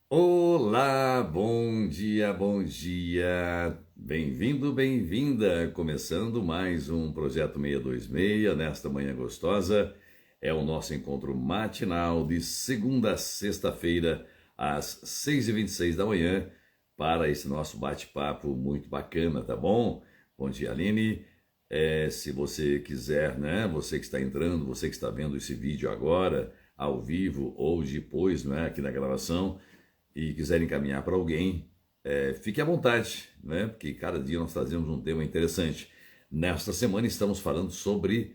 Olá, bom dia, bom dia. Bem-vindo, bem-vinda. Começando mais um Projeto 626 nesta manhã gostosa. É o nosso encontro matinal de segunda a sexta-feira, às 6h26 da manhã, para esse nosso bate-papo muito bacana, tá bom? Bom dia, Aline. Se você quiser, né? Você que está entrando, você que está vendo esse vídeo agora, ao vivo ou depois, né? Aqui na gravação e quiser encaminhar para alguém, fique à vontade, né? Porque cada dia nós trazemos um tema interessante. Nesta semana estamos falando sobre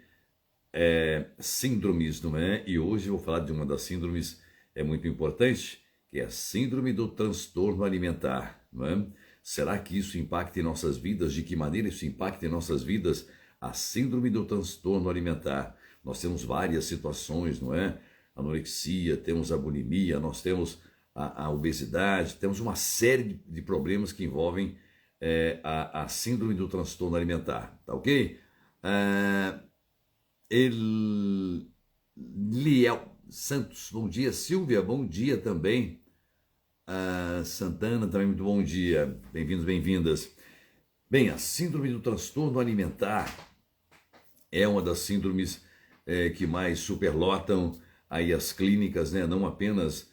síndromes, não é? E hoje eu vou falar de uma das síndromes muito importante, que é a síndrome do transtorno alimentar, não é? Será que isso impacta em nossas vidas? De que maneira isso impacta em nossas vidas? A síndrome do transtorno alimentar. Nós temos várias situações, não é? Anorexia, temos a bulimia, nós temos a obesidade, temos uma série de problemas que envolvem a síndrome do transtorno alimentar, tá ok? Eliel Santos, bom dia. Silvia, bom dia também. Santana, também muito bom dia. Bem-vindos, bem-vindas. Bem, a síndrome do transtorno alimentar é uma das síndromes que mais superlotam aí as clínicas, né? Não apenas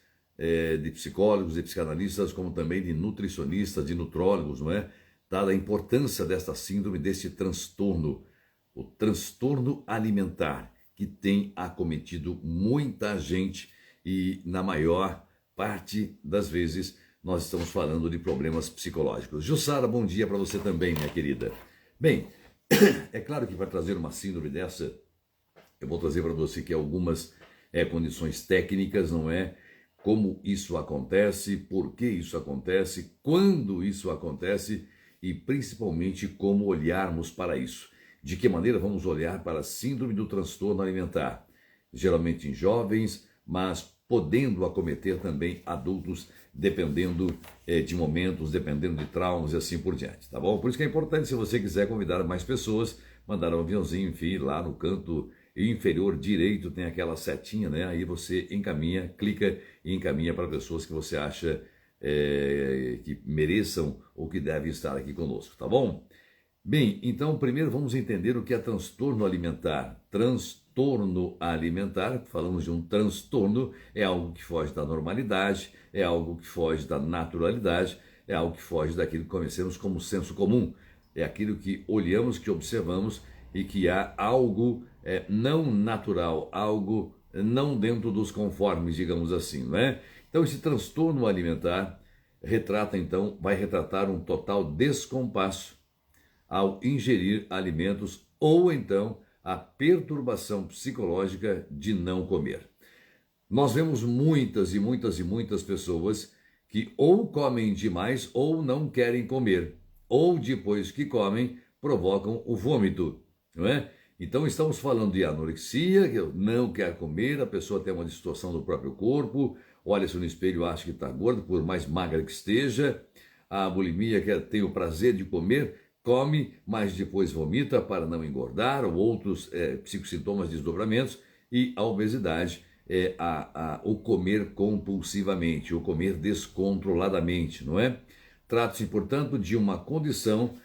de psicólogos e psicanalistas, como também de nutricionistas, de nutrólogos, não é? Dada a importância desta síndrome, deste transtorno, o transtorno alimentar, que tem acometido muita gente e, na maior parte das vezes, nós estamos falando de problemas psicológicos. Jussara, bom dia para você também, minha querida. Bem, é claro que para trazer uma síndrome dessa, eu vou trazer para você que algumas condições técnicas, não é? Como isso acontece, por que isso acontece, quando isso acontece e principalmente como olharmos para isso. De que maneira vamos olhar para a síndrome do transtorno alimentar? Geralmente em jovens, mas podendo acometer também adultos, dependendo de momentos, dependendo de traumas e assim por diante, tá bom? Por isso que é importante, se você quiser convidar mais pessoas, mandar um aviãozinho, enfim, lá no canto inferior direito tem aquela setinha, né? Aí você encaminha, clica e encaminha para pessoas que você acha que mereçam ou que devem estar aqui conosco, tá bom? Bem, então primeiro vamos entender o que é transtorno alimentar. Transtorno alimentar, falamos de um transtorno, é algo que foge da normalidade, é algo que foge da naturalidade, é algo que foge daquilo que conhecemos como senso comum. É aquilo que olhamos, que observamos e que há algo não natural, algo não dentro dos conformes, digamos assim, não é? Então esse transtorno alimentar vai retratar um total descompasso ao ingerir alimentos ou então a perturbação psicológica de não comer. Nós vemos muitas e muitas e muitas pessoas que ou comem demais ou não querem comer, ou depois que comem provocam o vômito, não é? Então estamos falando de anorexia, que não quer comer, a pessoa tem uma distorção do próprio corpo, olha-se no espelho e acha que está gordo, por mais magra que esteja. A bulimia, que tem o prazer de comer, come, mas depois vomita para não engordar, ou outros psicossintomas, desdobramentos, e a obesidade é o comer compulsivamente, o comer descontroladamente, não é? Trata-se, portanto, de uma condição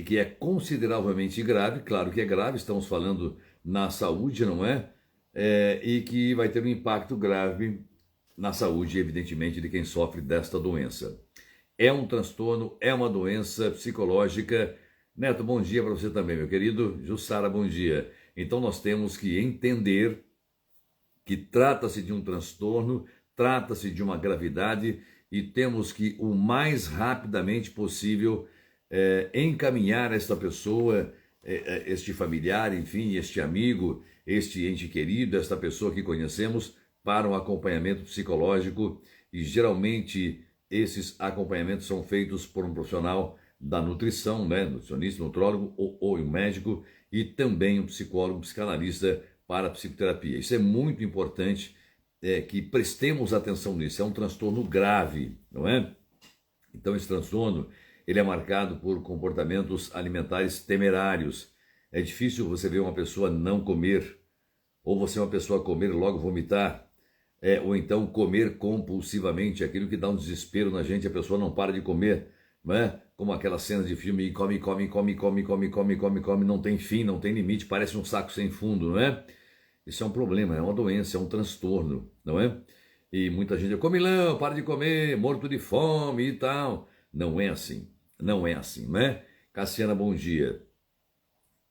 que é consideravelmente grave, claro que é grave, estamos falando na saúde, não é? E que vai ter um impacto grave na saúde, evidentemente, de quem sofre desta doença. É um transtorno, é uma doença psicológica. Neto, bom dia para você também, meu querido. Jussara, bom dia. Então nós temos que entender que trata-se de um transtorno, trata-se de uma gravidade e temos que, o mais rapidamente possível, encaminhar esta pessoa, este familiar, enfim, este amigo, este ente querido, esta pessoa que conhecemos, para um acompanhamento psicológico. E geralmente esses acompanhamentos são feitos por um profissional da nutrição, né? Nutricionista, nutrólogo ou um médico, e também um psicólogo, psicanalista para a psicoterapia. Isso é muito importante, que prestemos atenção nisso. É um transtorno grave, não é? Então esse transtorno, ele é marcado por comportamentos alimentares temerários. É difícil você ver uma pessoa não comer, ou você uma pessoa comer e logo vomitar. ou então comer compulsivamente, aquilo que dá um desespero na gente, a pessoa não para de comer, não é? Como aquela cena de filme, e come, come, come, come, come, come, come, come, não tem fim, não tem limite, parece um saco sem fundo, não é? Isso é um problema, é uma doença, é um transtorno, não é? E muita gente diz, comilão, para de comer, morto de fome e tal. Não é assim, não é assim, não é? Cassiana, bom dia.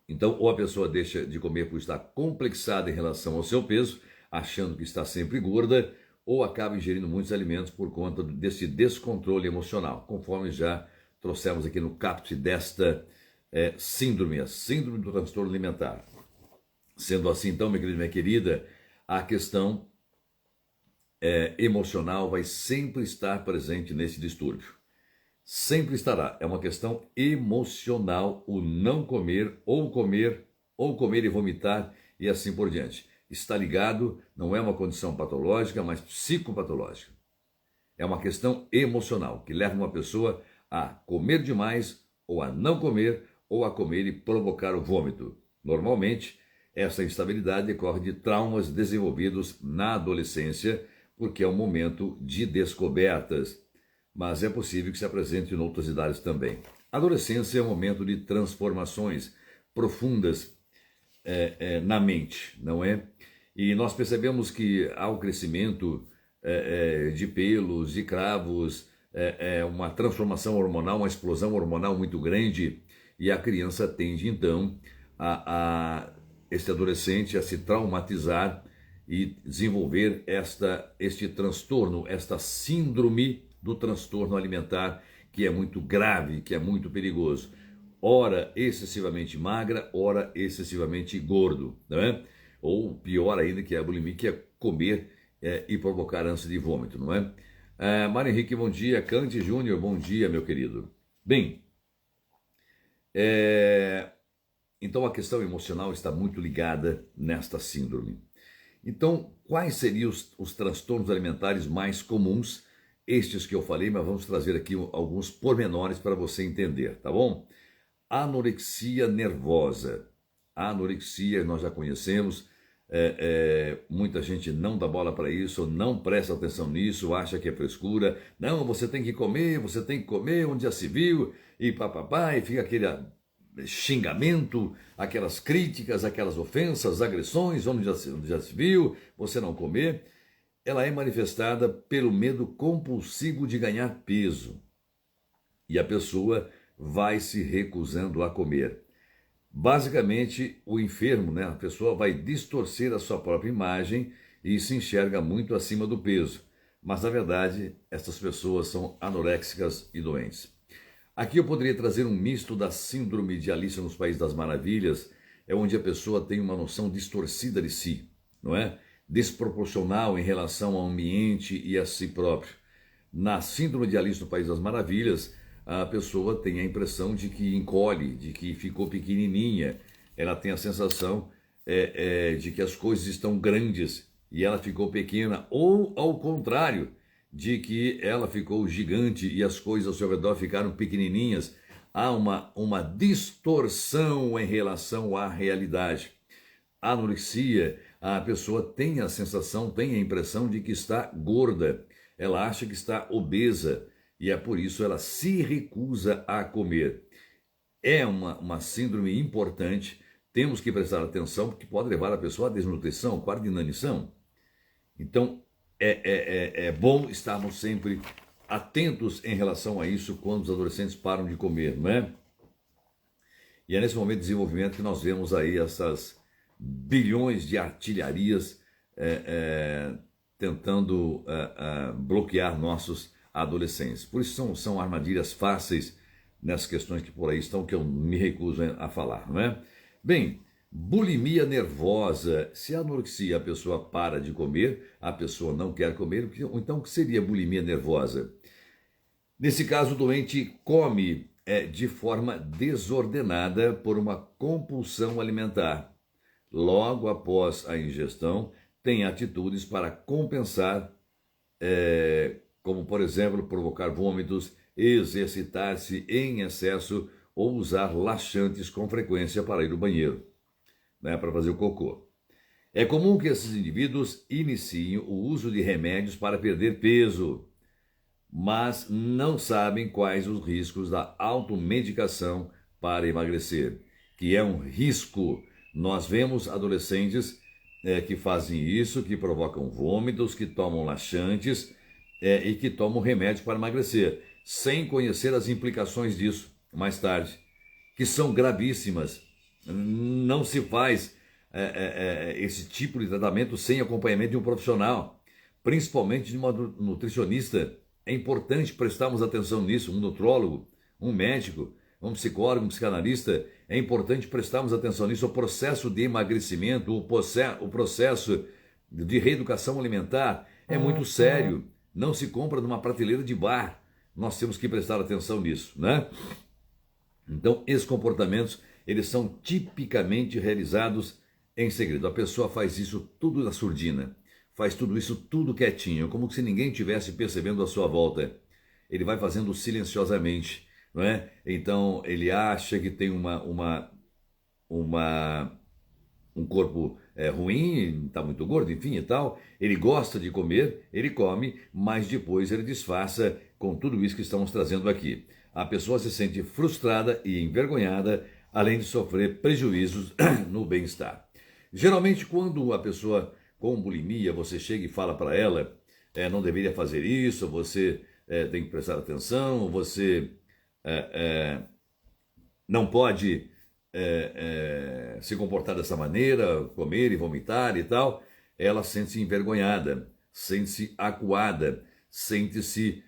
Então, ou a pessoa deixa de comer por estar complexada em relação ao seu peso, achando que está sempre gorda, ou acaba ingerindo muitos alimentos por conta desse descontrole emocional, conforme já trouxemos aqui no caput desta síndrome, a síndrome do transtorno alimentar. Sendo assim, então, minha querida, minha querida, a questão emocional vai sempre estar presente nesse distúrbio. Sempre estará. É uma questão emocional o não comer, ou comer e vomitar e assim por diante. Está ligado, não é uma condição patológica, mas psicopatológica. É uma questão emocional que leva uma pessoa a comer demais, ou a não comer, ou a comer e provocar o vômito. Normalmente, essa instabilidade decorre de traumas desenvolvidos na adolescência, porque é um momento de descobertas. Mas é possível que se apresente em outras idades também. A adolescência é um momento de transformações profundas na mente, não é? E nós percebemos que há o crescimento de pelos, de cravos, uma transformação hormonal, uma explosão hormonal muito grande, e a criança tende então esse adolescente a se traumatizar e desenvolver este transtorno, esta síndrome do transtorno alimentar, que é muito grave, que é muito perigoso. Ora excessivamente magra, ora excessivamente gordo, não é? Ou pior ainda, que é a bulimia, que é comer e provocar ânsia de vômito, não é? Mário Henrique, bom dia. Cante Júnior, bom dia, meu querido. Bem, então a questão emocional está muito ligada nesta síndrome. Então, quais seriam os transtornos alimentares mais comuns? Estes que eu falei, mas vamos trazer aqui alguns pormenores para você entender, tá bom? Anorexia nervosa. A anorexia nós já conhecemos, muita gente não dá bola para isso, não presta atenção nisso, acha que é frescura. Não, você tem que comer, onde já se viu, e papapá, e fica aquele xingamento, aquelas críticas, aquelas ofensas, agressões, onde já se viu, você não comer. Ela é manifestada pelo medo compulsivo de ganhar peso. E a pessoa vai se recusando a comer. Basicamente, o enfermo, né, a pessoa vai distorcer a sua própria imagem e se enxerga muito acima do peso. Mas, na verdade, essas pessoas são anoréxicas e doentes. Aqui eu poderia trazer um misto da síndrome de Alice nos Países das Maravilhas, onde a pessoa tem uma noção distorcida de si, não é? Desproporcional em relação ao ambiente e a si próprio. Na síndrome de Alice no País das Maravilhas, a pessoa tem a impressão de que encolhe, de que ficou pequenininha. Ela tem a sensação de que as coisas estão grandes e ela ficou pequena, ou ao contrário, de que ela ficou gigante e as coisas ao seu redor ficaram pequenininhas. Há uma distorção em relação à realidade. A anorexia, a pessoa tem a sensação, tem a impressão de que está gorda. Ela acha que está obesa e é por isso ela se recusa a comer. É uma síndrome importante, temos que prestar atenção, porque pode levar a pessoa à desnutrição, quase inanição. Então, é bom estarmos sempre atentos em relação a isso quando os adolescentes param de comer, não é? E é nesse momento de desenvolvimento que nós vemos aí essas bilhões de artilharias tentando bloquear nossos adolescentes. Por isso são armadilhas fáceis nessas questões que por aí estão, que eu me recuso a falar, não é? Bem, bulimia nervosa. Se a anorexia a pessoa para de comer, a pessoa não quer comer, então o que seria bulimia nervosa? Nesse caso, o doente come de forma desordenada por uma compulsão alimentar. Logo após a ingestão, tem atitudes para compensar, como, por exemplo, provocar vômitos, exercitar-se em excesso ou usar laxantes com frequência para ir ao banheiro, né, para fazer o cocô. É comum que esses indivíduos iniciem o uso de remédios para perder peso, mas não sabem quais os riscos da automedicação para emagrecer, que é um risco. Nós vemos adolescentes que fazem isso, que provocam vômitos, que tomam laxantes e que tomam remédio para emagrecer, sem conhecer as implicações disso mais tarde, que são gravíssimas. Não se faz esse tipo de tratamento sem acompanhamento de um profissional, principalmente de uma nutricionista. É importante prestarmos atenção nisso, um nutrólogo, um médico, um psicólogo, um psicanalista. É importante prestarmos atenção nisso. O processo de emagrecimento, o processo de reeducação alimentar é muito sério. Não se compra numa prateleira de bar. Nós temos que prestar atenção nisso, né? Então, esses comportamentos, eles são tipicamente realizados em segredo. A pessoa faz isso tudo na surdina. Faz tudo isso tudo quietinho, como se ninguém estivesse percebendo à sua volta. Ele vai fazendo silenciosamente, não é? Então ele acha que tem um corpo ruim, está muito gordo, enfim e tal. Ele gosta de comer, ele come, mas depois ele disfarça com tudo isso que estamos trazendo aqui. A pessoa se sente frustrada e envergonhada, além de sofrer prejuízos no bem-estar. Geralmente, quando a pessoa com bulimia, você chega e fala para ela, não deveria fazer isso, você tem que prestar atenção, você não pode se comportar dessa maneira, comer e vomitar e tal, ela sente-se envergonhada, sente-se acuada, sente-se,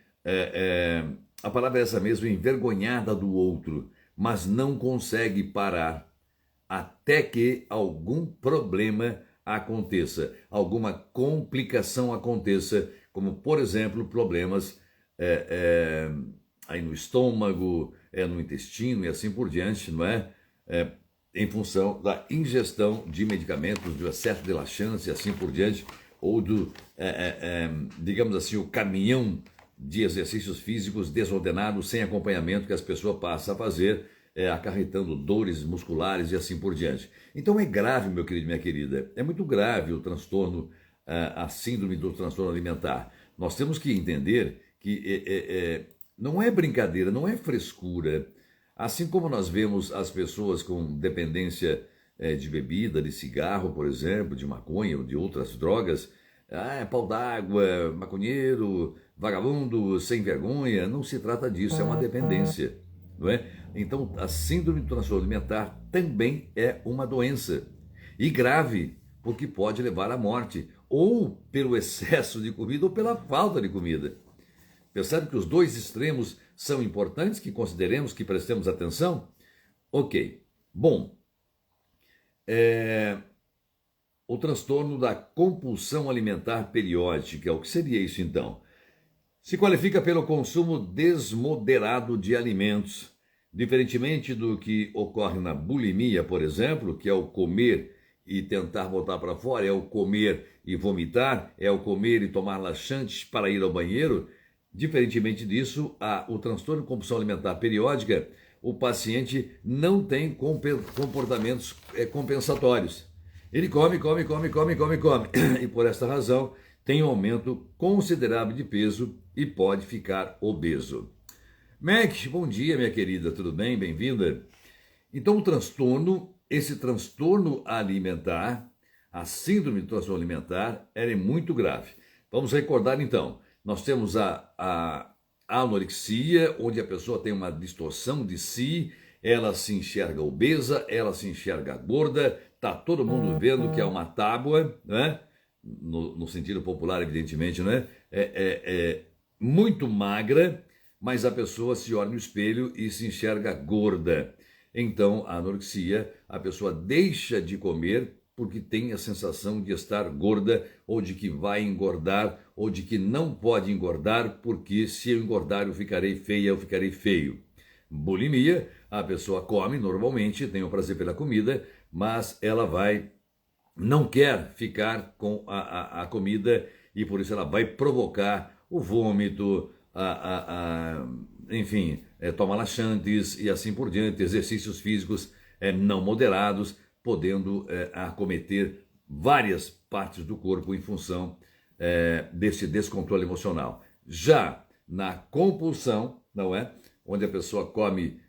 a palavra é essa mesmo, envergonhada do outro, mas não consegue parar até que algum problema aconteça, alguma complicação aconteça, como, por exemplo, problemas aí no estômago, no intestino e assim por diante, não é? Em função da ingestão de medicamentos, do excesso de laxantes e assim por diante, ou do, digamos assim, o caminhão de exercícios físicos desordenados, sem acompanhamento, que as pessoas passam a fazer, acarretando dores musculares e assim por diante. Então é grave, meu querido e minha querida, é muito grave o transtorno, a síndrome do transtorno alimentar. Nós temos que entender que não é brincadeira, não é frescura. Assim como nós vemos as pessoas com dependência de bebida, de cigarro, por exemplo, de maconha ou de outras drogas, pau d'água, maconheiro, vagabundo, sem vergonha, não se trata disso, é uma dependência, não é? Então, a síndrome do transtorno alimentar também é uma doença, e grave, porque pode levar à morte, ou pelo excesso de comida ou pela falta de comida. Percebe que os dois extremos são importantes, que consideremos, que prestemos atenção? Ok. Bom, o transtorno da compulsão alimentar periódica, o que seria isso então? Se qualifica pelo consumo desmoderado de alimentos, diferentemente do que ocorre na bulimia, por exemplo, que é o comer e tentar botar para fora, é o comer e vomitar, é o comer e tomar laxantes para ir ao banheiro. Diferentemente disso, o transtorno de compulsão alimentar periódica, o paciente não tem comportamentos compensatórios. Ele come, e por esta razão tem um aumento considerável de peso e pode ficar obeso. Mac, bom dia, minha querida, tudo bem? Bem-vinda. Então, esse transtorno alimentar, a síndrome do transtorno alimentar, ela é muito grave. Vamos recordar então. Nós temos a anorexia, onde a pessoa tem uma distorção de si, ela se enxerga obesa, ela se enxerga gorda, está todo mundo vendo que é uma tábua, né? No sentido popular, evidentemente, né? Muito magra, mas a pessoa se olha no espelho e se enxerga gorda. Então, a anorexia, a pessoa deixa de comer porque tem a sensação de estar gorda, ou de que vai engordar, ou de que não pode engordar, porque se eu engordar eu ficarei feia, eu ficarei feio. Bulimia, a pessoa come normalmente, tem o prazer pela comida, mas ela não quer ficar com a comida, e por isso ela vai provocar o vômito, enfim, toma laxantes e assim por diante, exercícios físicos não moderados, podendo acometer várias partes do corpo em função desse descontrole emocional. Já na compulsão, não é? Onde a pessoa come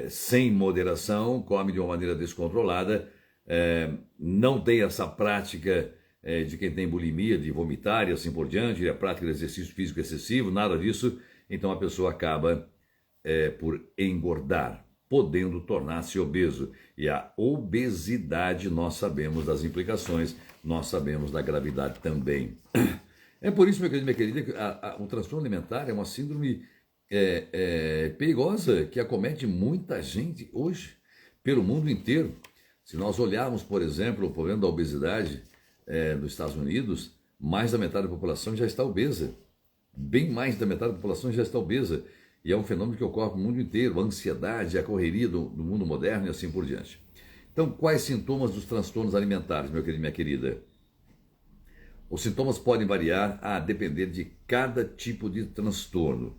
sem moderação, come de uma maneira descontrolada, não tem essa prática de quem tem bulimia, de vomitar e assim por diante, a prática de exercício físico excessivo, nada disso, então a pessoa acaba por engordar, podendo tornar-se obeso. E a obesidade, nós sabemos das implicações, nós sabemos da gravidade também. É por isso, meu querido, minha querida, que o transtorno alimentar é uma síndrome perigosa que acomete muita gente hoje, pelo mundo inteiro. Se nós olharmos, por exemplo, o problema da obesidade nos Estados Unidos, mais da metade da população já está obesa. Bem mais da metade da população já está obesa. E é um fenômeno que ocorre no mundo inteiro, a ansiedade, a correria do mundo moderno e assim por diante. Então, quais sintomas dos transtornos alimentares, meu querido e minha querida? Os sintomas podem variar a depender de cada tipo de transtorno.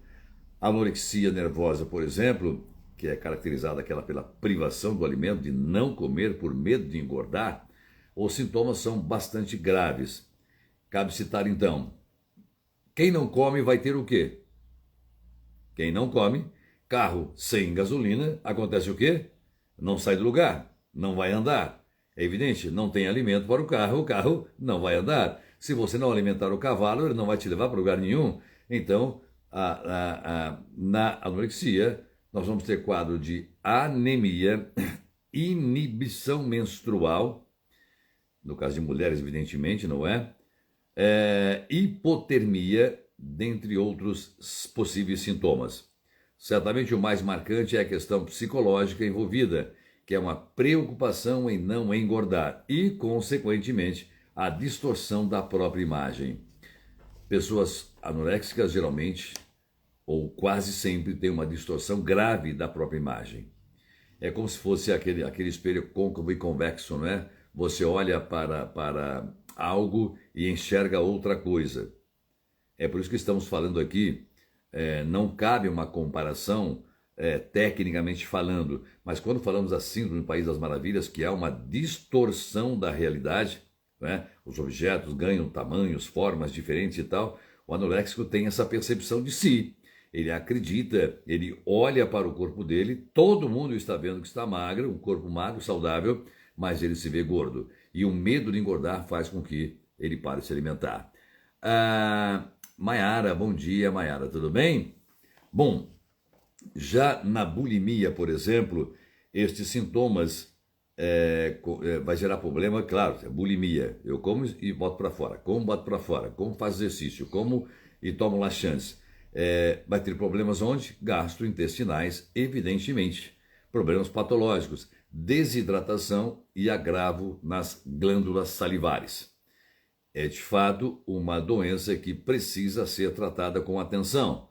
A anorexia nervosa, por exemplo, que é caracterizada pela privação do alimento, de não comer por medo de engordar, os sintomas são bastante graves. Cabe citar então, quem não come vai ter o quê? Quem não come, carro sem gasolina, acontece o quê? Não sai do lugar, não vai andar. É evidente, não tem alimento para o carro não vai andar. Se você não alimentar o cavalo, ele não vai te levar para lugar nenhum. Então, na anorexia, nós vamos ter quadro de anemia, inibição menstrual, no caso de mulheres, evidentemente, não é? Hipotermia, dentre outros possíveis sintomas. Certamente o mais marcante é a questão psicológica envolvida, que é uma preocupação em não engordar e, consequentemente, a distorção da própria imagem. Pessoas anoréxicas geralmente, ou quase sempre, têm uma distorção grave da própria imagem. É como se fosse aquele espelho côncavo e convexo, não é? Você olha para algo e enxerga outra coisa. É por isso que estamos falando aqui, não cabe uma comparação tecnicamente falando, mas quando falamos da síndrome do País das Maravilhas, que é uma distorção da realidade, né? Os objetos ganham tamanhos, formas diferentes e tal, o anoréxico tem essa percepção de si. Ele acredita, ele olha para o corpo dele, todo mundo está vendo que está magro, um corpo magro, saudável, mas ele se vê gordo. E o medo de engordar faz com que ele pare de se alimentar. Maiara, bom dia, Maiara, tudo bem? Bom, já na bulimia, por exemplo, estes sintomas vai gerar problema, claro, é bulimia. Eu como e boto para fora, como boto para fora, como faço exercício, como e tomo laxantes. Vai ter problemas onde? Gastrointestinais, evidentemente. Problemas patológicos, desidratação e agravo nas glândulas salivares. É de fato uma doença que precisa ser tratada com atenção.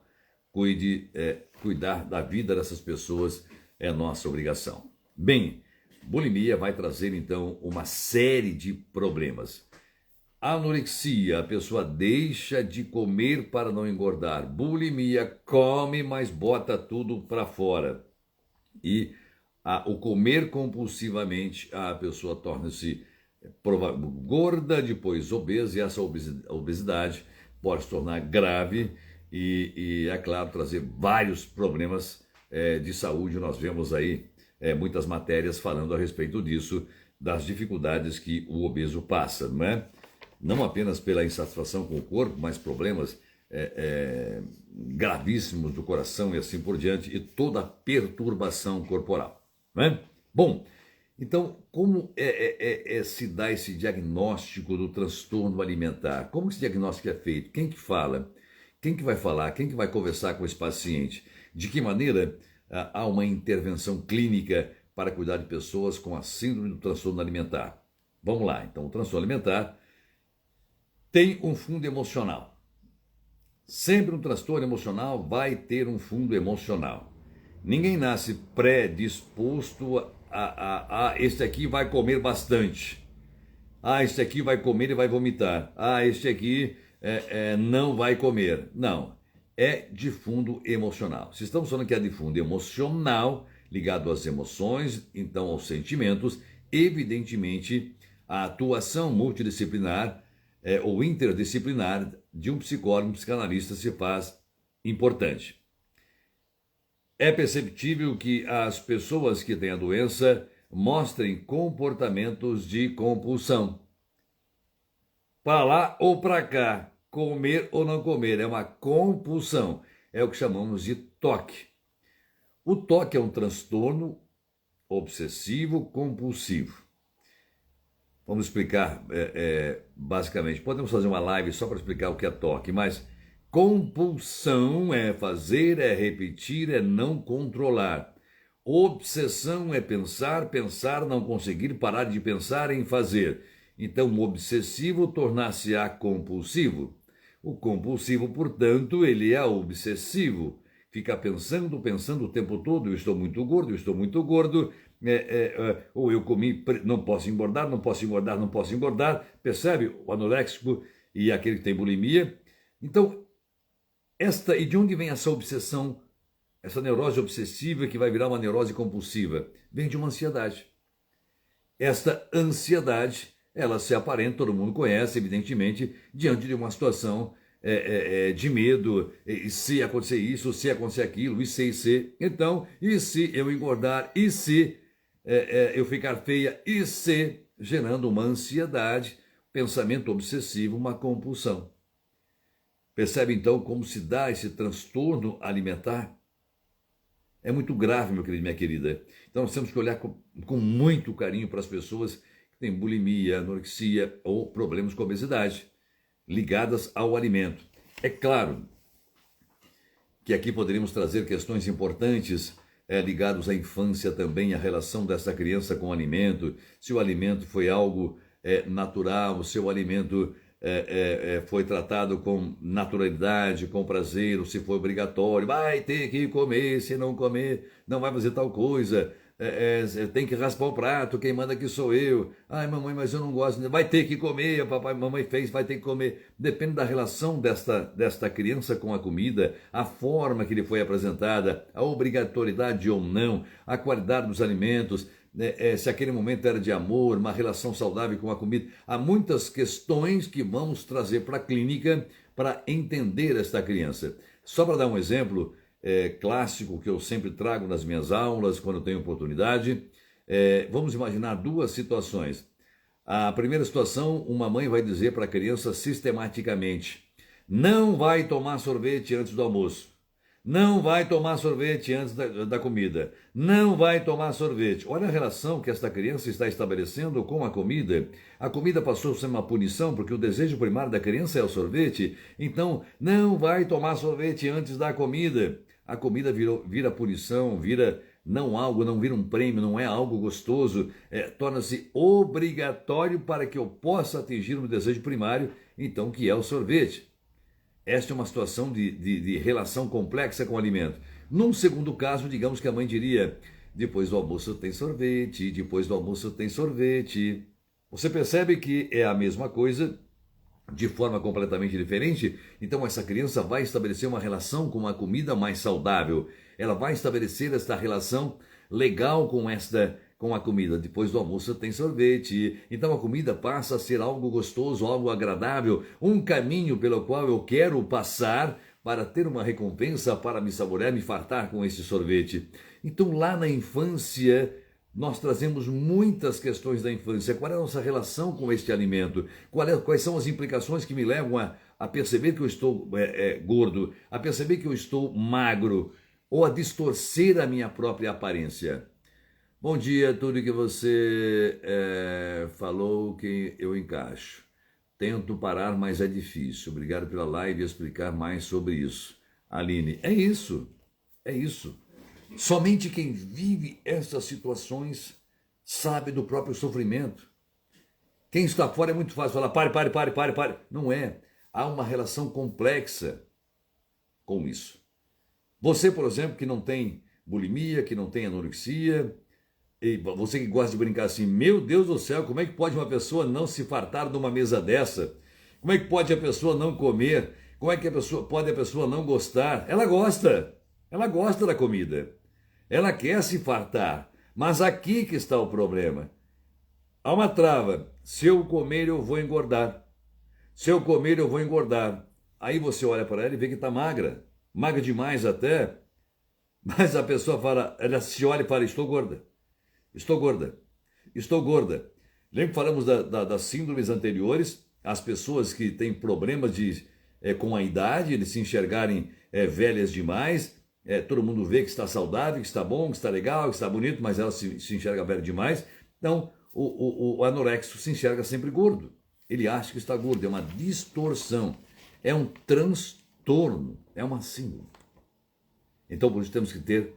Cuidar da vida dessas pessoas é nossa obrigação. Bem, bulimia vai trazer então uma série de problemas. Anorexia, a pessoa deixa de comer para não engordar. Bulimia, come, mas bota tudo para fora. E o comer compulsivamente, a pessoa torna-se gorda, depois obesa, e essa obesidade pode se tornar grave e é claro, trazer vários problemas de saúde. Nós vemos aí muitas matérias falando a respeito disso, das dificuldades que o obeso passa, não é? Não apenas pela insatisfação com o corpo, mas problemas gravíssimos do coração e assim por diante, e toda a perturbação corporal, não é? Bom, então, como se dá esse diagnóstico do transtorno alimentar? Como esse diagnóstico é feito? Quem que fala? Quem que vai falar? Quem que vai conversar com esse paciente? De que maneira há uma intervenção clínica para cuidar de pessoas com a síndrome do transtorno alimentar? Vamos lá, então, o transtorno alimentar tem um fundo emocional. Sempre um transtorno emocional vai ter um fundo emocional. Ninguém nasce predisposto este aqui vai comer bastante. Este aqui vai comer e vai vomitar. Este aqui não vai comer. Não, é de fundo emocional. Se estamos falando que é de fundo emocional, ligado às emoções, então aos sentimentos, evidentemente a atuação multidisciplinar ou interdisciplinar de um psicólogo, um psicanalista se faz importante. É perceptível que as pessoas que têm a doença mostrem comportamentos de compulsão. Para lá ou para cá, comer ou não comer, é uma compulsão. É o que chamamos de toque. O toque é um transtorno obsessivo compulsivo. Vamos explicar basicamente. Podemos fazer uma live só para explicar o que é toque, mas compulsão é fazer, é repetir, é não controlar. Obsessão é pensar, pensar, não conseguir parar de pensar em fazer. Então, o obsessivo tornar-se-á compulsivo. O compulsivo, portanto, ele é obsessivo. Fica pensando o tempo todo, eu estou muito gordo, ou eu comi, não posso engordar, percebe? O anoréxico e aquele que tem bulimia. Então, e de onde vem essa obsessão, essa neurose obsessiva que vai virar uma neurose compulsiva? Vem de uma ansiedade. Esta ansiedade, ela se aparenta, todo mundo conhece, evidentemente, diante de uma situação de medo, e se acontecer isso, se acontecer aquilo, e se. Então, e se eu engordar, e se eu ficar feia, e se, gerando uma ansiedade, pensamento obsessivo, uma compulsão. Percebe então como se dá esse transtorno alimentar? É muito grave, meu querido e minha querida. Então nós temos que olhar com muito carinho para as pessoas que têm bulimia, anorexia ou problemas com obesidade, ligadas ao alimento. É claro que aqui poderíamos trazer questões importantes ligadas à infância também, a relação dessa criança com o alimento, se o alimento foi algo natural, se o alimento foi tratado com naturalidade, com prazer, ou se foi obrigatório, vai ter que comer, se não comer, não vai fazer tal coisa, tem que raspar o prato, quem manda aqui sou eu, ai mamãe, mas eu não gosto, vai ter que comer, papai, mamãe fez, vai ter que comer. Depende da relação desta criança com a comida, a forma que lhe foi apresentada, a obrigatoriedade ou não, a qualidade dos alimentos, se aquele momento era de amor, uma relação saudável com a comida. Há muitas questões que vamos trazer para a clínica para entender esta criança. Só para dar um exemplo clássico que eu sempre trago nas minhas aulas, quando eu tenho oportunidade, vamos imaginar duas situações. A primeira situação, uma mãe vai dizer para a criança sistematicamente: não vai tomar sorvete antes do almoço. Não vai tomar sorvete antes da comida. Não vai tomar sorvete. Olha a relação que esta criança está estabelecendo com a comida. A comida passou a ser uma punição, porque o desejo primário da criança é o sorvete. Então, não vai tomar sorvete antes da comida. A comida vira punição, não vira um prêmio, não é algo gostoso. Torna-se obrigatório para que eu possa atingir o meu desejo primário, então, que é o sorvete. Esta é uma situação de relação complexa com o alimento. Num segundo caso, digamos que a mãe diria: depois do almoço tem sorvete, depois do almoço tem sorvete. Você percebe que é a mesma coisa, de forma completamente diferente? Então essa criança vai estabelecer uma relação com a comida mais saudável. Ela vai estabelecer esta relação legal com a comida. Depois do almoço tem sorvete. Então a comida passa a ser algo gostoso, algo agradável, um caminho pelo qual eu quero passar para ter uma recompensa, para me saborear, me fartar com esse sorvete. Então lá na infância nós trazemos muitas questões da infância. Qual é a nossa relação com este alimento? Quais são as implicações que me levam a perceber que eu estou gordo, a perceber que eu estou magro, ou a distorcer a minha própria aparência? Bom dia, tudo que você falou que eu encaixo. Tento parar, mas é difícil. Obrigado pela live e explicar mais sobre isso. Aline, é isso. Somente quem vive essas situações sabe do próprio sofrimento. Quem está fora é muito fácil falar: pare. Não é. Há uma relação complexa com isso. Você, por exemplo, que não tem bulimia, que não tem anorexia, e você que gosta de brincar assim: meu Deus do céu, como é que pode uma pessoa não se fartar numa mesa dessa? Como é que pode a pessoa não comer? Como é que pode a pessoa não gostar? Ela gosta da comida. Ela quer se fartar, mas aqui que está o problema. há uma trava. Se eu comer, eu vou engordar. Se eu comer, eu vou engordar. Aí você olha para ela e vê que está magra. Magra demais até. Mas a pessoa fala, ela se olha e fala, estou gorda. Estou gorda. Estou gorda. Lembra que falamos das síndromes anteriores? As pessoas que têm problemas com a idade, eles se enxergarem velhas demais, todo mundo vê que está saudável, que está bom, que está legal, que está bonito, mas ela se enxerga velha demais. Então, o anorexo se enxerga sempre gordo. Ele acha que está gordo, é uma distorção, é um transtorno, é uma síndrome. Então, por isso temos que ter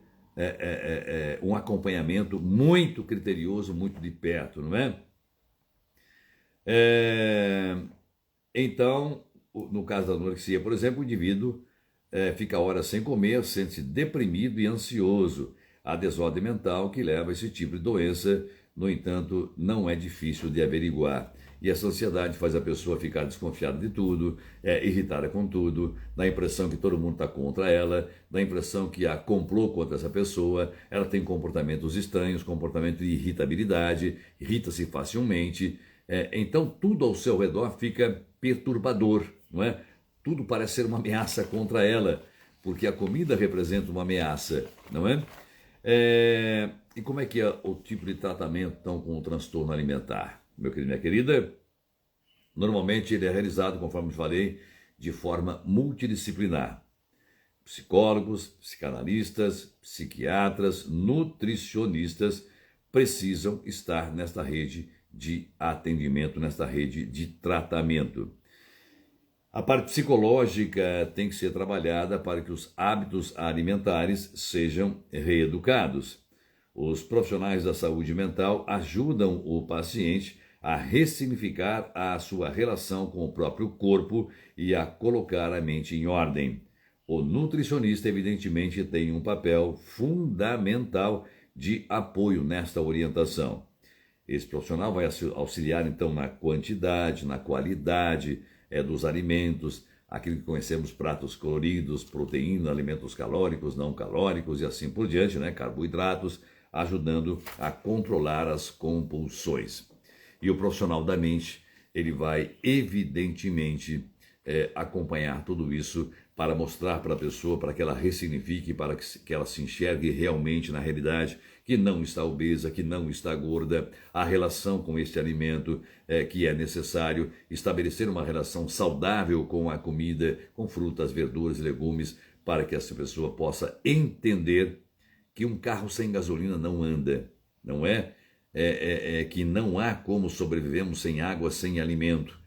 um acompanhamento muito criterioso, muito de perto, não é? Então, no caso da anorexia, por exemplo, o indivíduo fica horas sem comer, sente-se deprimido e ansioso. A desordem mental que leva a esse tipo de doença, no entanto, não é difícil de averiguar. E essa ansiedade faz a pessoa ficar desconfiada de tudo, irritada com tudo, dá a impressão que todo mundo está contra ela, dá a impressão que há complô contra essa pessoa, ela tem comportamentos estranhos, comportamento de irritabilidade, irrita-se facilmente. Então tudo ao seu redor fica perturbador, não é? Tudo parece ser uma ameaça contra ela, porque a comida representa uma ameaça, não é? E como é que é o tipo de tratamento então com o transtorno alimentar? Meu querido, minha querida, normalmente ele é realizado, conforme falei, de forma multidisciplinar. Psicólogos, psicanalistas, psiquiatras, nutricionistas precisam estar nesta rede de atendimento, nesta rede de tratamento. A parte psicológica tem que ser trabalhada para que os hábitos alimentares sejam reeducados. Os profissionais da saúde mental ajudam o paciente a ressignificar a sua relação com o próprio corpo e a colocar a mente em ordem. O nutricionista, evidentemente, tem um papel fundamental de apoio nesta orientação. Esse profissional vai auxiliar, então, na quantidade, na qualidade dos alimentos, aquilo que conhecemos, pratos coloridos, proteína, alimentos calóricos, não calóricos e assim por diante, né? Carboidratos, ajudando a controlar as compulsões. E o profissional da mente, ele vai, evidentemente, acompanhar tudo isso para mostrar para a pessoa, para que ela ressignifique, para que ela se enxergue realmente na realidade, que não está obesa, que não está gorda, a relação com este alimento que é necessário, estabelecer uma relação saudável com a comida, com frutas, verduras e legumes, para que essa pessoa possa entender que um carro sem gasolina não anda, não é? Que não há como sobrevivemos sem água, sem alimento.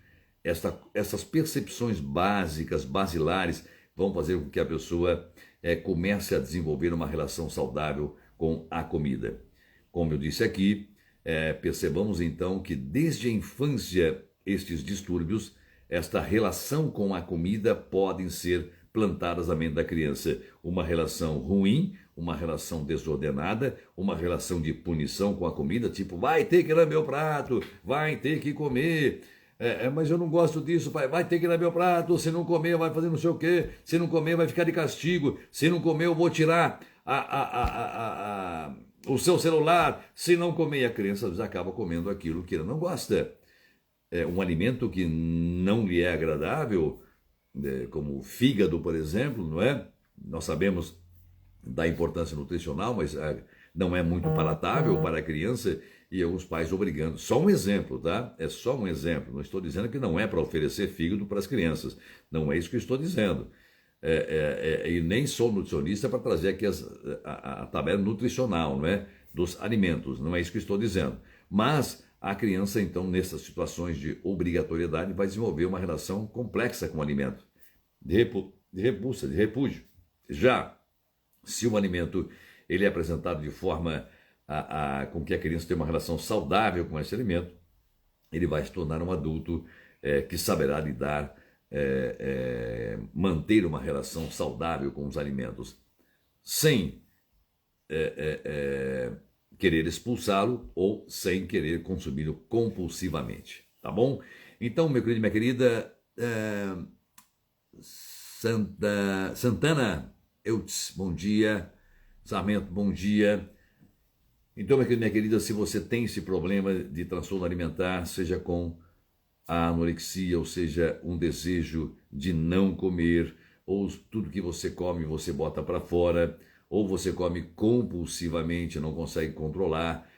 Essas percepções básicas, basilares, vão fazer com que a pessoa comece a desenvolver uma relação saudável com a comida. Como eu disse aqui, percebamos então que desde a infância estes distúrbios, esta relação com a comida podem ser plantadas na mente da criança. Uma relação ruim, uma relação desordenada, uma relação de punição com a comida, tipo, vai ter que ir no meu prato, vai ter que comer. Mas eu não gosto disso, pai. Vai ter que ir no meu prato, se não comer vai fazer não sei o quê, se não comer vai ficar de castigo, se não comer eu vou tirar o seu celular, se não comer. A criança às vezes acaba comendo aquilo que ela não gosta. Um alimento que não lhe é agradável, como o fígado, por exemplo, não é? Nós sabemos da importância nutricional, mas não é muito palatável para a criança, e os pais obrigando. Só um exemplo, tá? É só um exemplo. Não estou dizendo que não é para oferecer fígado para as crianças. Não é isso que eu estou dizendo. E nem sou nutricionista para trazer aqui a tabela nutricional, não é? Dos alimentos. Não é isso que eu estou dizendo. Mas a criança, então, nessas situações de obrigatoriedade, vai desenvolver uma relação complexa com o alimento. De repulsa, de repúdio. Já se o alimento ele é apresentado de forma com que a criança tenha uma relação saudável com esse alimento, ele vai se tornar um adulto que saberá lidar, manter uma relação saudável com os alimentos, sem querer expulsá-lo ou sem querer consumi-lo compulsivamente, tá bom? Então, meu querido e minha querida, Santana Eutz, bom dia. Sarmento, bom dia. Então, minha querida, se você tem esse problema de transtorno alimentar, seja com a anorexia, ou seja, um desejo de não comer, ou tudo que você come você bota para fora, ou você come compulsivamente, não consegue controlar,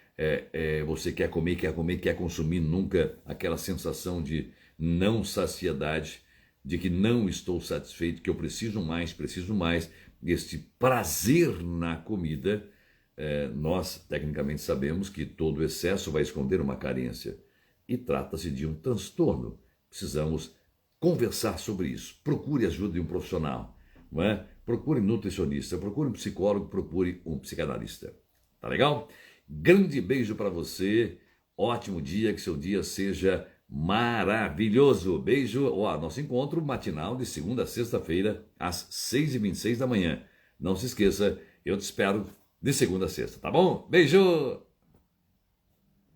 você quer comer, quer consumir, nunca aquela sensação de não saciedade, de que não estou satisfeito, que eu preciso mais, este prazer na comida. Nós tecnicamente sabemos que todo excesso vai esconder uma carência e trata-se de um transtorno. Precisamos conversar sobre isso. Procure ajuda de um profissional, não é? Procure um nutricionista, procure um psicólogo, procure um psicanalista. Tá legal? Grande beijo para você. Ótimo dia, que seu dia seja maravilhoso. Beijo. Nosso encontro matinal de segunda a sexta-feira às 6h26 da manhã. Não se esqueça, eu te espero de segunda a sexta, tá bom? Beijo!